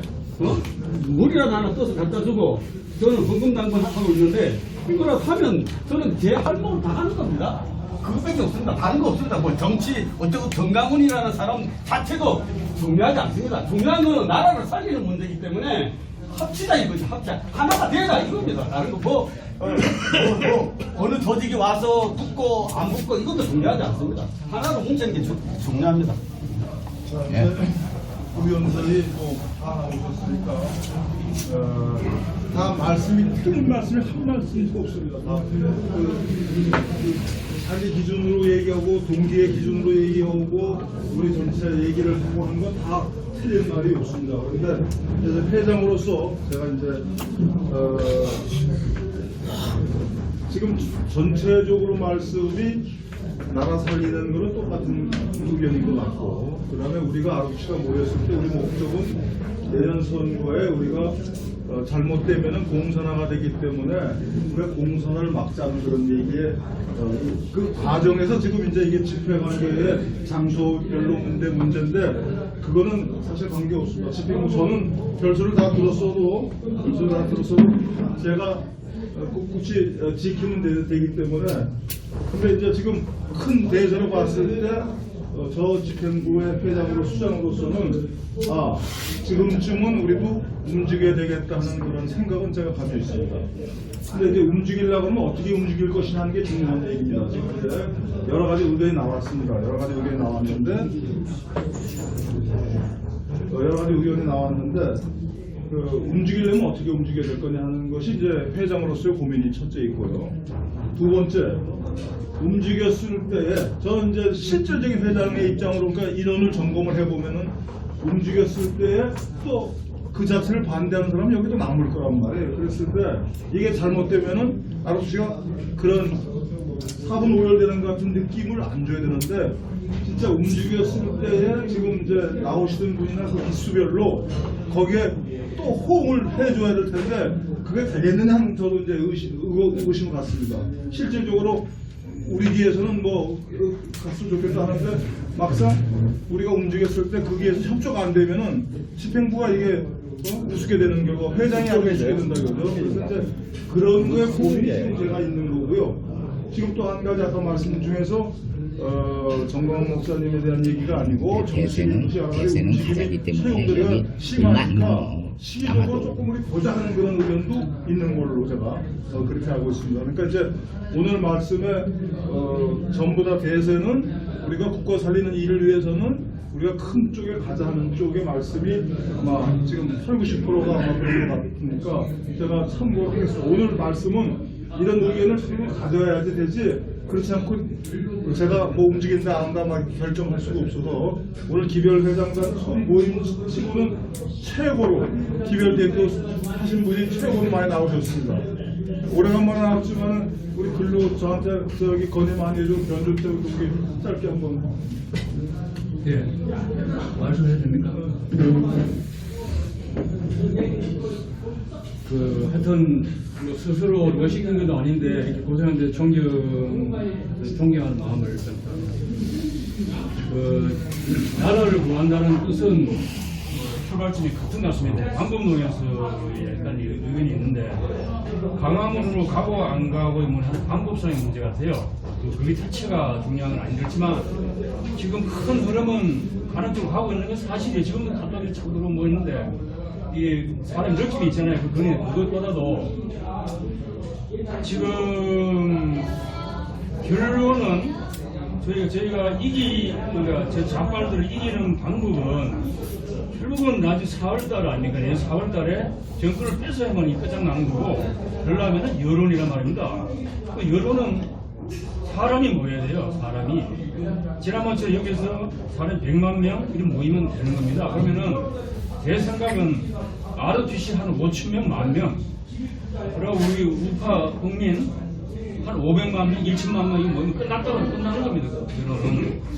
물이라도 하나 떠서 갖다 주고 저는 건강당번하고 있는데 이거라도 하면 저는 제 할목을 다 하는 겁니다. 그것밖에 없습니다. 다른 거 없습니다. 정치 어쩌고 정강훈이라는 사람 자체도 중요하지 않습니다. 중요한 건 나라를 살리는 문제이기 때문에 합치자 이거죠. 합치자. 하나가 되라 이겁니다. 다른 거 어느 조직이 와서 붙고 안 붙고 이것도 중요하지 않습니다. 하나로 뭉치는 게 중요합니다. 예. 의원들이 다 나오셨으니까 다 말씀이 틀린 말씀이 한 말씀도 없습니다. 다 자기 기준으로 얘기하고 동기의 기준으로 얘기하고 우리 전체 얘기를 하고 하는 건 다 틀린 말이 없습니다. 그런데 그래서 회장으로서 제가 이제 지금 전체적으로 말씀이 나라 살리는 거는 똑같은 의견인 것 같고, 그 다음에 우리가 9시가 모였을 때 우리 목적은 내년 선거에 우리가 잘못되면은 공산화가 되기 때문에 우리가 공산화를 막자는 그런 얘기에 그 과정에서 지금 이제 이게 집회관계의 장소별로 문제인데 그거는 사실 관계 없습니다. 집행 저는 결수를 다 들었어도 제가 꿋꿋이 지키면 되기 때문에 근데 이제 지금 큰 대세로 봤을 때 저 집행부의 회장으로 수장으로서는 지금쯤은 우리도 움직여야 되겠다 하는 그런 생각은 제가 가지고 있습니다. 근데 이제 움직이려고 하면 어떻게 움직일 것이냐 하는 게 중요한 얘기입니다. 지금 이제 여러 가지 의견이 나왔습니다. 여러 가지 의견이 나왔는데 움직이려면 어떻게 움직여야 될 거냐 하는 것이 이제 회장으로서의 고민이 첫째 있고요. 두 번째, 움직였을 때에 저 이제 실질적인 회장의 입장으로 그러니까 인원을 점검을 해보면은 움직였을 때에 또 그 자체를 반대하는 사람이 여기도 남을 거란 말이에요. 그랬을 때 이게 잘못되면은 ROC가 그런 사분 오열되는 것 같은 느낌을 안 줘야 되는데 진짜 움직였을 때에 지금 이제 나오시던 분이나 그 기수별로 거기에 또 호응을 해줘야 될 텐데 그게 되겠느냐 하는 저도 이제 의심을 갖습니다. 실질적으로 우리 뒤에서는 갔으면 좋겠다 하는데 막상 우리가 움직였을 때 거기에서 협조가 안 되면은 집행부가 이게 우습게 되는 경우 회장이 하게 우습게 된다 이거죠. 그래서 이제 그런 거에 고민이 지금 제가 있는 거고요. 지금 또 한 가지 아까 말씀 중에서 정광훈 목사님에 대한 얘기가 아니고 대세는 가자기 때문에 여기 심하니까 시기적으로 조금 우리 보자 하는 그런 의견도 있는 걸로 제가 그렇게 알고 있습니다. 그러니까 이제 오늘 말씀에 전부 다 대세는 우리가 국가 살리는 일을 위해서는 우리가 큰 쪽에 가자 하는 쪽의 말씀이 아마 지금 80~90%가 아마 그런 것 같으니까 제가 참고하겠습니다. 오늘 말씀은 이런 의견을 가져야지 되지 그렇지 않고 제가 움직인다 안 한다 막 결정할 수가 없어서 오늘 기별 회장단 손 모임 치고는 최고로 기별 대표 하신 분이 최고로 많이 나오셨습니다. 오래간만에 나왔지만 우리 글로 저한테 건의 많이 해준 변조태 동기 짧게 한번. 예, 말씀해도 됩니까? 하여튼 스스로 몇시킨 것도 아닌데 이렇게 고생하는데 존경하는 마음을 일단 나라를 구한다는 뜻은 출발점이 같은 것 같습니다. 방법론에서 약간 의견이 있는데 강화문으로 가고 안 가고의 방법상의 문제 같아요. 그게 자체가 중요한 건 아니겠지만 지금 큰 흐름은 가는 쪽으로 가고 있는 게 사실이에요. 지금도 답답이 차고 들어오고 있는데 이게 사람 느낌이 있잖아요. 그것보다도 지금 결론은 저희가 그러니까 제 좌빨들을 이기는 방법은 결국은 나중에 4월달 아닙니까? 4월달에 정권을 뺏어야만 이 끝장나는 거고 그러려면 여론이란 말입니다. 그 여론은 사람이 모여야 돼요. 사람이 지난번처럼 여기서 사람 100만 명 이런 모이면 되는 겁니다. 그러면은 제 생각은 ROTC 한 5천 명, 1만 명 그리고 우리 우파 국민 한 500만 명, 1천만 명이 모이면 끝났다고 끝나는 겁니다.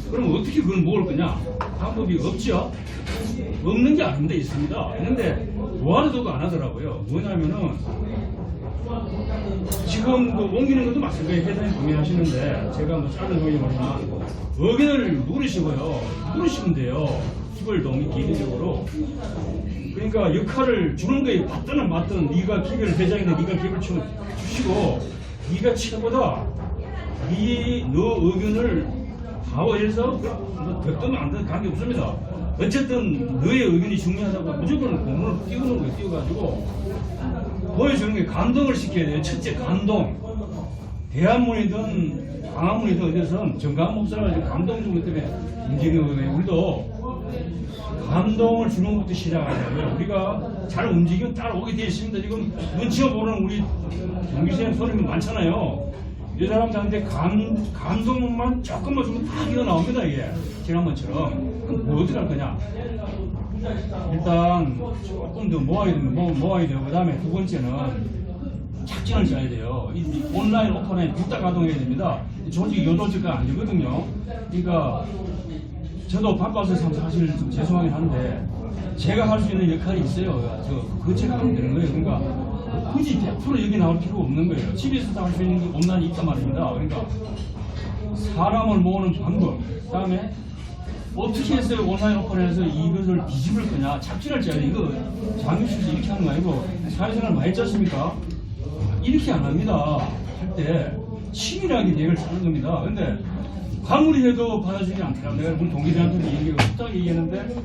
그럼 어떻게 그걸 모을 거냐? 방법이 없죠. 없는 게 아닌데 있습니다. 있는데 도와도 안 하더라고요. 뭐냐면은 지금 옮기는 것도 마찬가지로 회장님 고민하시는데 제가 짧은 동의 모르지만 의견을 누르시고요. 누르시면 돼요. 기별 동의 기본적으로. 그러니까 역할을 주는 거에 받든 안 받든 네가 기별 회장인데 네가 기별 주시고 네가 최고다. 너 의견을 다워해서 벽도면 안 되는 관계 없습니다. 어쨌든 너의 의견이 중요하다고 무조건 공문을 띄우는 거예요. 띄워가지고 보여주는 게 감동을 시켜야 돼요. 첫째 감동. 대한문이든 광화문이든 어디서 정강 목사가 지금 감동 주기 때문에 움직이는 거예요. 우리도 감동을 주는 것부터 시작하자고요. 우리가 잘 움직이면 따라오게 되어 있습니다. 지금 눈치가 보는 우리 경기시장 소리는 많잖아요. 이 사람들한테 감동만 조금만 주면 다 이거 나옵니다. 이게 지난번처럼 뭐 어떻게 할 거냐. 일단 조금 더 모아야 돼요. 그 다음에 두 번째는 작전을 짜야 돼요. 이 온라인, 오프라인 둘 다 가동해야 됩니다. 조직이 요도직가 안 되거든요. 그러니까 저도 바빠서 사실 좀 죄송하긴 한데 제가 할 수 있는 역할이 있어요. 그거 제가 하면 되는 거예요. 그러니까 굳이 100% 여기 나올 필요 없는 거예요. 집에서 할 수 있는 게 온라인이 있단 말입니다. 그러니까 사람을 모으는 방법, 그 다음에 어떻게 해서 온라인 오픈해서 이것을 뒤집을 거냐, 작전을 짜야 돼. 이거 장교실에서 이렇게 하는 거 아니고 사회생활 많이 짰습니까? 이렇게 안 합니다. 할 때 치밀하게 계획을 짜는 겁니다. 근데 아무리 해도 받아주지 않더라고요. 내가 우리 동기들한테도 얘기하고 속닥 얘기했는데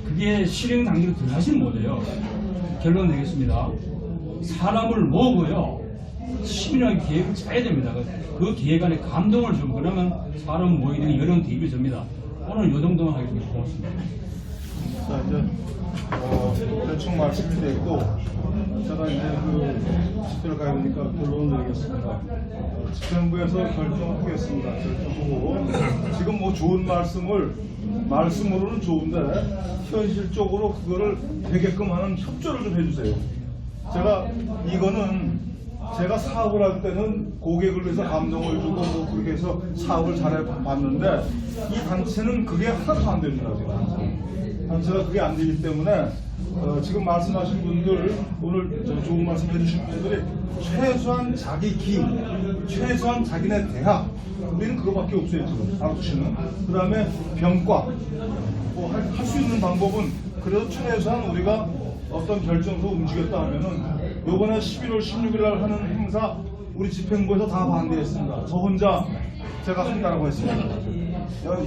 그게 실행 단계로 들어가지는 못해요. 결론 내겠습니다. 사람을 모으고요. 치밀하게 계획을 짜야 됩니다. 그 계획 안에 감동을 주고 그러면 사람 모이는 여론 대입이 됩니다. 오늘 요 정도만 하겠습니다. 고맙습니다. 자, 이제 대충 말씀이 됐고 제가 이제 집회를 가야 되니까 결론을 내리겠습니다. 집행부에서 결정을 하겠습니다. 결정하고 지금 뭐 좋은 말씀으로는 좋은데 현실적으로 그거를 되게끔 하는 협조를 좀 해주세요. 제가 사업을 할 때는 고객을 위해서 감동을 주고 뭐 그렇게 해서 사업을 잘해 봤는데 이 단체는 그게 하나도 안 됩니다. 지금 단체가 그게 안 되기 때문에 지금 말씀하신 분들 오늘 좋은 말씀 해주신 분들이 최소한 자기 기, 최소한 자기네 대학 우리는 그거밖에 없어요. 지금 알아두시는 그 다음에 병과 뭐 할 수 있는 방법은 그래도 최소한 우리가 어떤 결정서 움직였다 하면은 요번에 11월 16일 날 하는 행사 우리 집행부에서 다 반대했습니다. 저 혼자 제가 한다라고 했습니다.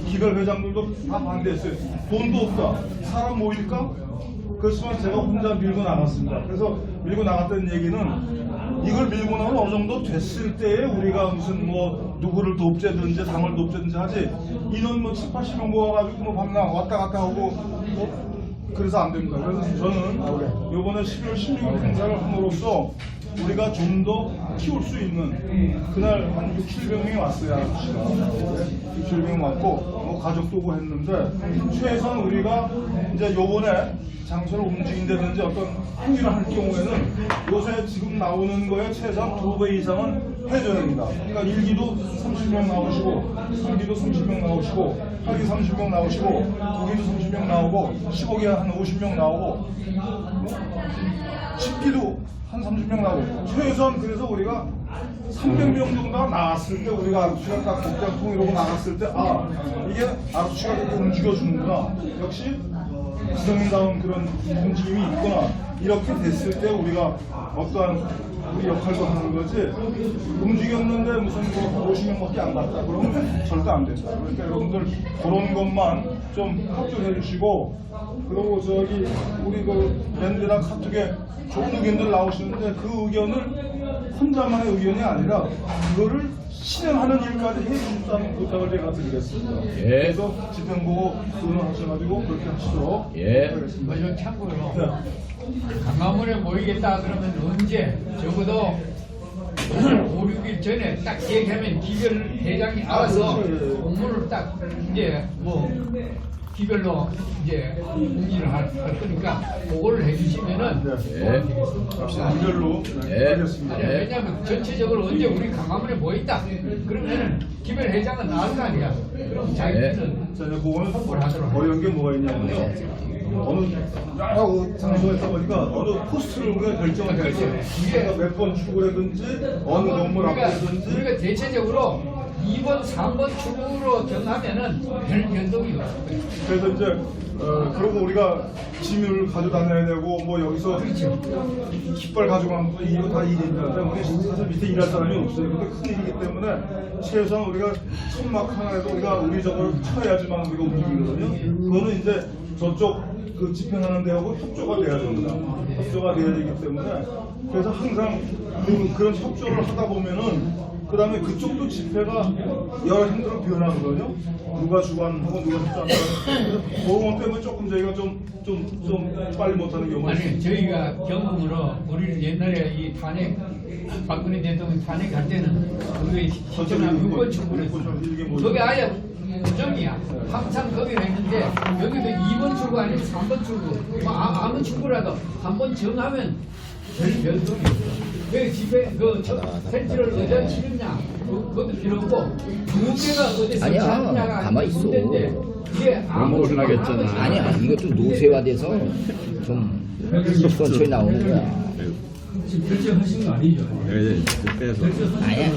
기별 회장들도 다 반대했어요. 돈도 없다. 사람 모일까? 그렇지만 제가 혼자 밀고 나갔습니다. 그래서 밀고 나갔다는 얘기는 이걸 밀고 나면 어느 정도 됐을 때에 우리가 무슨 뭐 누구를 돕자든지 당을 돕자든지 하지 인원 뭐 7, 80명 모아가지고 뭐 밤낮 왔다 갔다 하고 그래서 안 됩니다. 그래서 저는 이번에 11월 16일 행사를 함으로써 우리가 좀 더 키울 수 있는 그날 한 6, 700명이 왔어요. 6, 700명 왔고 뭐 가족도 오고 했는데 최소한 우리가 이제 요번에 장소를 움직인다든지 어떤 행위를 할 경우에는 요새 지금 나오는 거에 최소한 2배 이상은 해줘야 됩니다. 그러니까 1기도 30명 나오시고 3기도 30명 나오시고 8기 30명 나오시고 9기도 30명 나오고 15기 한 50명 나오고 10기도 한 30명 나오고 최소한 그래서 우리가 300명 정도가 나왔을 때 우리가 아르투시가 딱 복장통 이러고 나갔을 때 아 이게 아르투시가 이렇게 움직여주는구나 역시 지성인다운 그런 움직임이 있구나 이렇게 됐을 때 우리가 어떠한 우리 역할도 하는 거지 움직였는데 무슨 뭐 50명밖에 안 갔다 그러면 절대 안 된다. 그러니까 여러분들 그런 것만 좀 협조해 주시고 그리고 저기 우리 그 밴드나 카톡에 좋은 의견들 나오시는데 그 의견을 혼자만의 의견이 아니라 그거를 실행하는 일까지 해주셨다는 부탁을 제가 드리겠습니다. 그래서 집행보고 의논하셔가지고 그렇게 하시도록 하겠습니다. 좀 참고로 강화문에 모이겠다 그러면 언제 적어도 5, 6일 전에 딱 얘기하면 기별 회장이 알아서 공문을 딱 이제 뭐 기별로 이제 공지를 할 거니까 그거를 해주시면은 기별로 알겠습니다. 왜냐하면 전체적으로 언제 우리 강화문에 모였다 그러면은 기별 회장은 나올 거 아니야. 그럼 자기는 자, 이제 그거는 어려운 게 뭐가 있냐면요. 어느 여러 장소에서 보니까 어느 포스트를 우리가 결정을 해야 돼요. 우리가 몇 번 출구라든지 어느 건물 앞이라든지 우리가 대체적으로 2번, 3번 출구로 정하면은 별 변동이 없어요. 그래서 이제 그러고 우리가 짐을 가져다녀야 되고 뭐 여기서 깃발 가져가면 이거 다 일인데 우리 사실 밑에 일할 사람이 없어요. 근데 큰 일이기 때문에 최소한 우리가 천막 하나에도 우리 저걸 쳐야지만 우리가 움직이거든요. 그거는 이제 저쪽 그 집행하는 데하고 협조가 돼야 됩니다. 협조가 돼야 되기 때문에 그래서 항상 그런 협조를 하다 보면은 그 다음에 그쪽도 집회가 여러 형태로 변하거든요. 누가 주관하고 누가 협조한다. 그래서 그것 때문에 조금 저희가 좀 빨리 못하는 경우가 있어요. 아니 저희가 경험으로 우리는 옛날에 이 탄핵 박근혜 대통령 탄핵할 때는 그게 시청한 6번 출구를 저게 아예 고정이야. 항상 거기를 했는데 여기도 2번 출구 아니면 3번 출구 뭐 아무 출구라도 한 번 정하면 별 변동이 없어. 그 집에 그 텐트를 어디다 치느냐 그것도 필요 없고 두 개가 어디서 아니야, 치느냐가 가만히 있어. 문제인데 이게 아무 하겠잖아. 아니야, 이것도 노쇠화돼서 좀 천천히 나오는 거야. 지금 결정하신 거 아니죠? 아니야,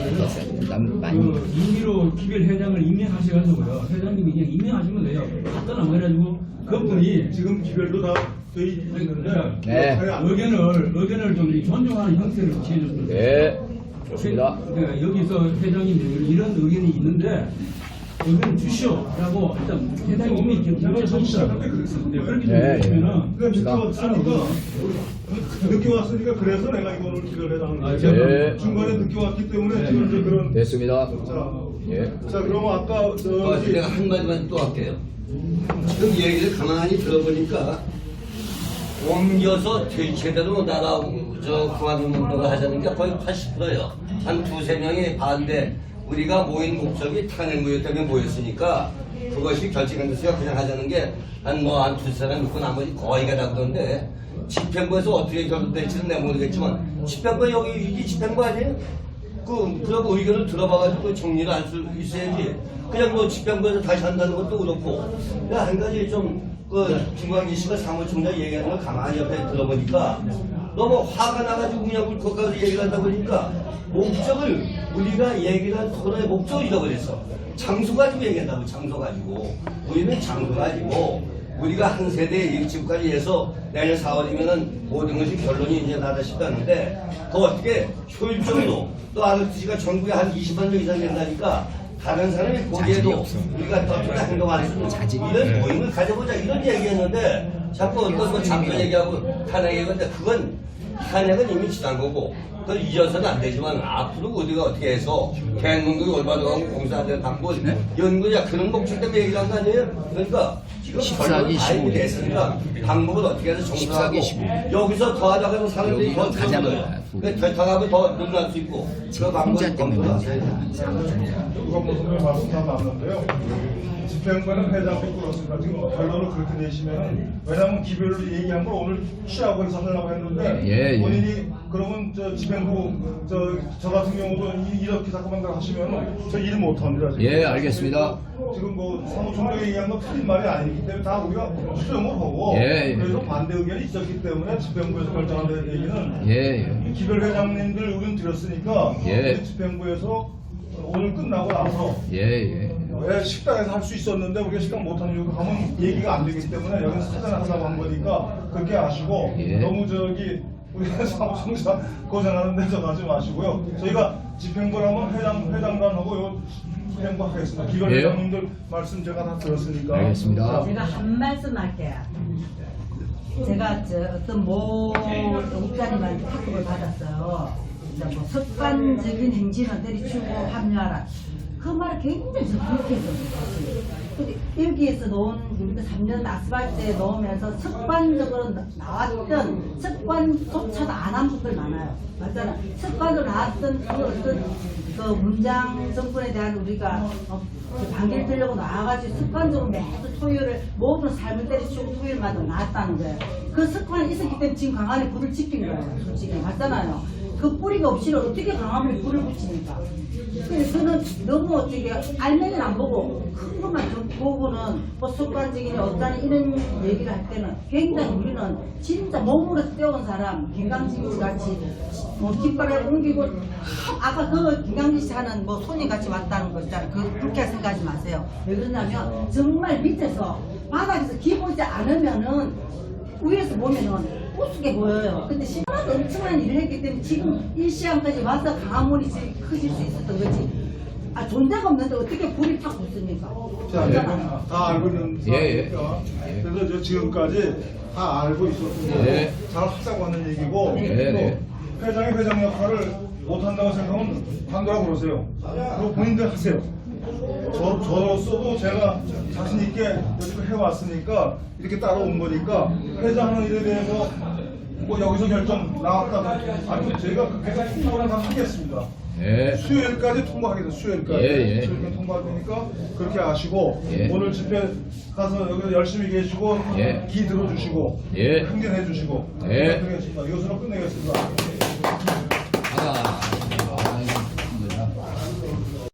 난 많이. 그 임기로 기별 회장을 임명하셔가지고요. 회장님이 그냥 임명하시면 돼요. 갖다 놔가지고 그분이 지금 기별도 다 돼 있는데 네. 의견을 좀 존중하는 형태를 취해줬습니다. 네, 좋습니다. 그러니까 여기서 회장님 이런 의견이 있는데 의견 주시오라고 일단 회장님이 결정하셨어요. 그렇게 네. 되면은 늦게 왔으니까 그래서 내가 이거를 기별해당하는 거예요. 네. 중간에 늦게 왔기 때문에 지금 이제 그런 됐습니다. 자, 자 그러면 아까 저기 내가 한마디만 또 할게요. 지금 얘기를 가만히 들어보니까 옮겨서 제대로 나라 그만운동을 하자는 게 거의 80%예요. 한 2~3명이 반대. 우리가 모인 목적이 탄핵무효 때문에 모였으니까 그것이 결정한 데서 그냥 하자는 게 한 2사람 있고 나머지 거의가 다 그런데 집행부에서 어떻게 결정될지는 내가 모르겠지만 집행부 여기 이게 집행부 아니에요? 그러고 의견을 들어봐가지고 정리를 할 수 있어야지. 그냥 뭐 집행부에서 다시 한다는 것도 그렇고. 한 가지 김광기 씨가 사무총장 얘기하는 걸 가만히 옆에 들어보니까 너무 화가 나가지고 그냥 울컥가서 얘기를 하다 보니까 목적을 우리가 얘기를 한 토론의 목적을 잃어버렸어. 장소 가지고 얘기한다고 장소 가지고. 우리는 장소 가지고 우리가 한 세대에 일찍까지 해서 내년 4월이면은 모든 것이 결론이 이제 나다 싶다는데 그 어떻게 효율적으로 또 아저씨가 전국에 한 20만 명 이상 된다니까 다른 사람이 보기에도 우리가 어떻게 행동할 수 있는 이런 모임을 가져보자 이런 얘기했는데 자꾸 어떤 거 잠깐 얘기하고 탄핵 얘기하는데 그건 탄핵은 이미 지난 거고 그걸 잊어서는 안 되지만 앞으로 우리가 어떻게 해서 대한민국이 얼마나 가고 공사하는 방법 연구자 그런 목적 때문에 얘기를 한 거 아니에요? 그러니까 지금 결론을 다 알고 됐으니까 방법을 어떻게 해서 정상하고 여기서 더 하다가 사람들이 더 줄어들어요. 더 하면 더 늘어날 수 있고 그 방법을 검토하세요. 누가 무슨 말씀 다 나왔는데요. 집행부는 회장도 그렇습니다. 지금 결론을 그렇게 내시면 왜냐하면 기별로 얘기한 걸 오늘 취하고 해서 하려고 했는데 본인이 그러면 저 집행부 저 같은 경우도 이렇게 자꾸만 하시면 저 일 못합니다. 지금. 예, 알겠습니다. 지금 뭐 사무총장이 얘기한 건 틀린 말이 아니기 때문에 다 우리가 수정을 하고 그래서 반대 의견이 있었기 때문에 집행부에서 결정한다는 얘기는 기별 회장님들 의견 드렸으니까 집행부에서 오늘 끝나고 나서 왜 식당에서 할 수 있었는데 우리가 식당 못하는 이유가 가면 얘기가 안 되기 때문에 여기서 사전에 하자고 한 거니까 그렇게 아시고 너무 우리 사무총장 고생하는데 저 가지 마시고요. 저희가 집행부라면 회장단하고 요 집행부 하겠습니다. 기별 회장님들 말씀 제가 다 들었으니까. 알겠습니다. 제가 한 말씀 할게요. 제가 어떤 목사님한테 학급을 받았어요. 뭐 습관적인 행진을 때리치고 합류하라. 그 말을 굉장히 불쾌했어요. 여기에서 놓은 우리가 3년 아스팔트에 놓으면서 습관적으로 나왔던 습관조차도 안 한 분들 많아요. 맞잖아. 습관으로 나왔던 그 문장 정권에 대한 우리가 반기를 들려고 나와가지고 습관적으로 매주 토요일을 모든 삶을 때려치고 토요일마다 나왔다는 거예요. 그 습관이 있었기 때문에 지금 강한에 불을 지킨 거예요. 솔직히 맞잖아요. 그 뿌리가 없이는 어떻게 강화문에 불을 붙입니까? 그래서 저는 너무 어떻게 알면은 안 보고 큰 것만 좀 보고는 뭐 습관적인 어떤 이런 얘기를 할 때는 굉장히 우리는 진짜 몸으로 뛰어온 사람 김강진 씨 같이 뭐 깃발을 옮기고 아까 그 김강진 씨 하는 뭐 손님 같이 왔다는 거 있잖아요. 그렇게 생각하지 마세요. 왜 그러냐면 정말 밑에서 바닥에서 기보지 않으면은 위에서 보면은 우습게 보여요. 근데 시간도 엄청난 일을 했기 때문에 지금 일시간까지 와서 강화문이 커질 수 있었던 거지. 존재가 없는데 어떻게 불이 탁 붙습니까? 자, 다 알고 있는 사람이니까. 그래서 지금까지 다 알고 있었는데 잘 하자고 하는 얘기고 회장이 회장 역할을 못한다고 생각하면 관두라고 그러세요. 그리고 본인들 하세요. 저로서도 제가 자신 있게 여지껏 해왔으니까 이렇게 따라온 거니까 회장하는 일에 대해서 뭐 여기서 결정 나왔다고 아니 제가 그 회장 통과를 다 하겠습니다. 예. 수요일까지 통과하겠습니다. 수요일까지. 예. 수요일까지 통과할 테니까 그렇게 아시고 예. 오늘 집회 가서 여기 열심히 계시고 예. 기 들어주시고 예. 행진해 주시고 예. 그러겠습니다. 이것으로 끝내겠습니다. 하나.